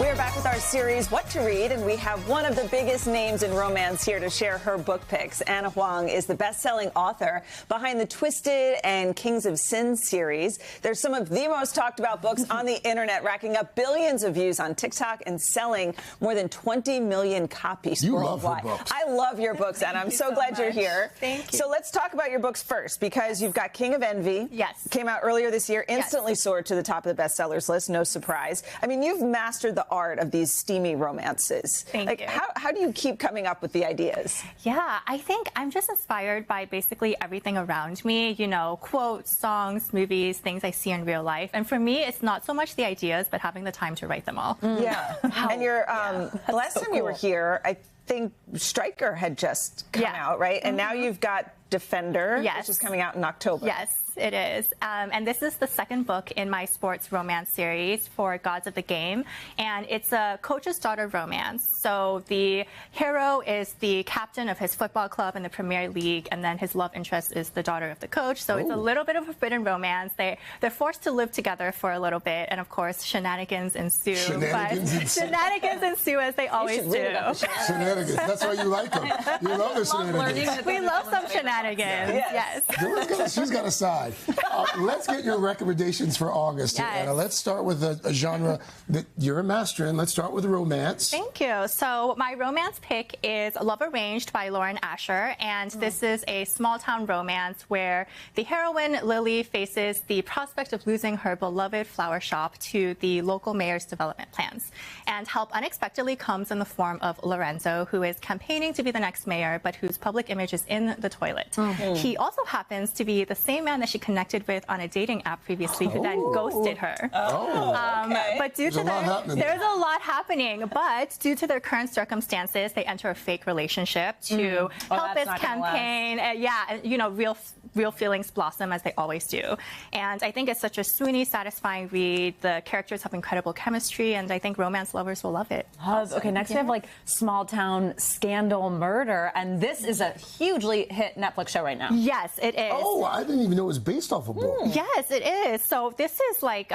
We are back with our series, What to Read, and we have one of the biggest names in romance here to share her book picks. Anna Huang is the best-selling author behind the Twisted and Kings of Sin series. They're some of the most talked about books on the internet, racking up billions of views on TikTok and selling more than 20 million copies worldwide. Love her books. I love your books, Anna. I'm so glad you're here. Thank you. So let's talk about your books first, because you've got King of Envy. Yes. Came out earlier this year, instantly soared to the top of the bestsellers list, no surprise. I mean, you've mastered the art of these steamy romances. Thank you. How do you keep coming up with the ideas? Yeah, I think I'm just inspired by basically everything around me, you know, quotes, songs, movies, things I see in real life. And for me, it's not so much the ideas, but having the time to write them all. Yeah. And you're, the last time you were here, I think Striker had just come out, right? And now you've got Defender, which is coming out in October. Yes, it is. And this is the second book in my sports romance series for Gods of the Game. And it's a coach's daughter romance. So the hero is the captain of his football club in the Premier League, and then his love interest is the daughter of the coach. So it's a little bit of a forbidden romance. They're forced to live together for a little bit. And of course, shenanigans ensue. Shenanigans ensue as they always do. Shenanigans. That's why you like them. You love the shenanigans. We love some shenanigans. Yes. She's got a side. Let's get your recommendations for August, Anna. Let's start with a genre that you're a master in. Let's start with romance. Thank you. So my romance pick is Love Arranged by Lauren Asher, and this is a small-town romance where the heroine, Lily, faces the prospect of losing her beloved flower shop to the local mayor's development plans. And help unexpectedly comes in the form of Lorenzo, who is campaigning to be the next mayor, but whose public image is in the toilet. He also happens to be the same man that she connected with on a dating app previously, who then ghosted her. But there's a lot happening. But due to their current circumstances, they enter a fake relationship to help his campaign. You know, real feelings blossom as they always do. And I think it's such a swoony, satisfying read. The characters have incredible chemistry, and I think romance lovers will love it. Okay, next we have like small town scandal murder, and this is a hugely hit Netflix show right now. Yes, it is. Oh, I didn't even know it was based off a book. Yes, it is. So this is like,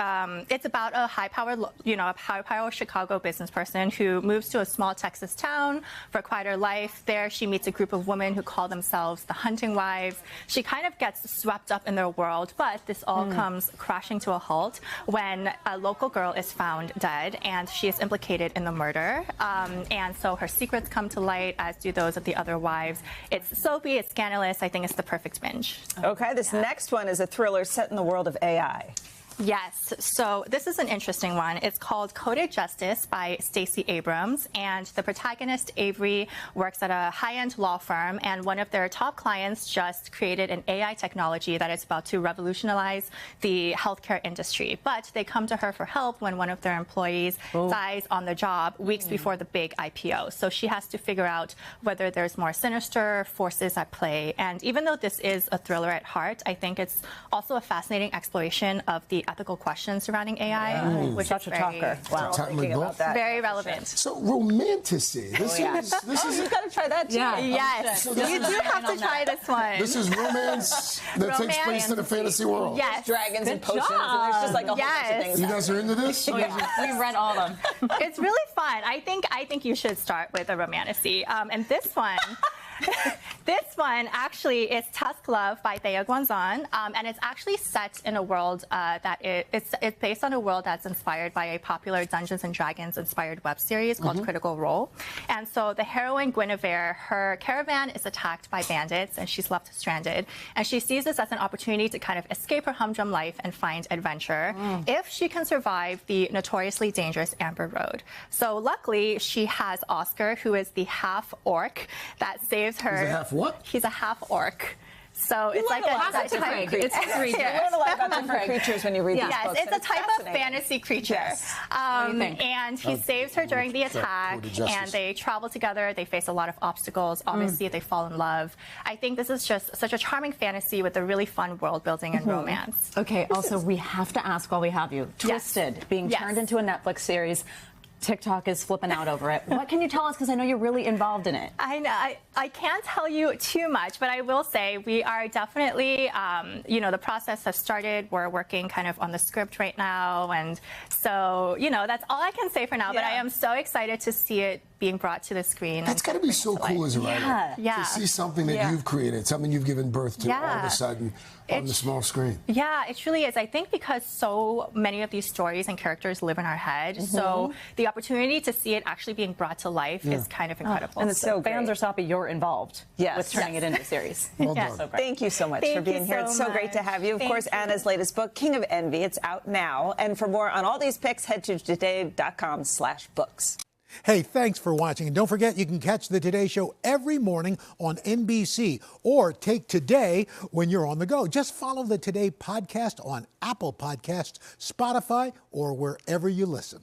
it's about a high-powered Chicago business person who moves to a small Texas town for a quieter life. There she meets a group of women who call themselves the Hunting Wives. She kind of gets swept up in their world, but this all comes crashing to a halt when a local girl is found dead, and she is implicated in the murder. And so her secrets come to light, as do those of the other wives. It's soapy, it's scandalous. I think it's the perfect binge. Okay, this next one is a thriller set in the world of AI. Yes, so this is an interesting one. It's called Coded Justice by Stacey Abrams, and the protagonist, Avery, works at a high-end law firm, and one of their top clients just created an AI technology that is about to revolutionize the healthcare industry. But they come to her for help when one of their employees dies on the job weeks before the big IPO. So she has to figure out whether there's more sinister forces at play. And even though this is a thriller at heart, I think it's also a fascinaking exploration of the ethical questions surrounding AI, which such is a talker. Wow. Very relevant. So Romantasy. This is You've got to try that too. Yes, So you do have to try this one. This is romance that takes place in a fantasy world. Yes. Dragons and potions, and there's just like a whole bunch of things. You guys are into this? We've read all of them. It's really fun. I think you should start with a Romantasy. And this one... This one actually is Tusk Love by Thea Guanzon, and it's actually set in a world it's based on a world that's inspired by a popular Dungeons and Dragons inspired web series called Critical Role. And so the heroine Guinevere, her caravan is attacked by bandits, and she's left stranded. And she sees this as an opportunity to kind of escape her humdrum life and find adventure if she can survive the notoriously dangerous Amber Road. So luckily, she has Oscar, who is the half orc that saves her. He's a half what? He's a half orc. So it's like a type of creature. You learn a lot about different creatures when you read these books. Yes, it's a type of fantasy creature. Yes. And he saves her during the attack, and they travel together. They face a lot of obstacles. Obviously, they fall in love. I think this is just such a charming fantasy with a really fun world building and romance. Okay, also, we have to ask while we have you. Twisted, being turned into a Netflix series. TikTok is flipping out over it. What can you tell us? Because I know you're really involved in it. I know I can't tell you too much, but I will say we are definitely, the process has started. We're working kind of on the script right now. And so, that's all I can say for now. Yeah. But I am so excited to see it being brought to the screen. That's got to be so cool as a writer. Yeah. To see something that you've created, something you've given birth to all of a sudden on the small screen. Yeah, it truly is. I think because so many of these stories and characters live in our head, so the opportunity to see it actually being brought to life is kind of incredible. And so fans are so happy you're involved with turning it into a series. Well done. So Thank you so much for being here. It's so great to have you. Of course, Anna's latest book, King of Envy, it's out now. And for more on all these picks, head to today.com/books. Hey, thanks for watching. And don't forget, you can catch the Today Show every morning on NBC or take Today when you're on the go. Just follow the Today podcast on Apple Podcasts, Spotify, or wherever you listen.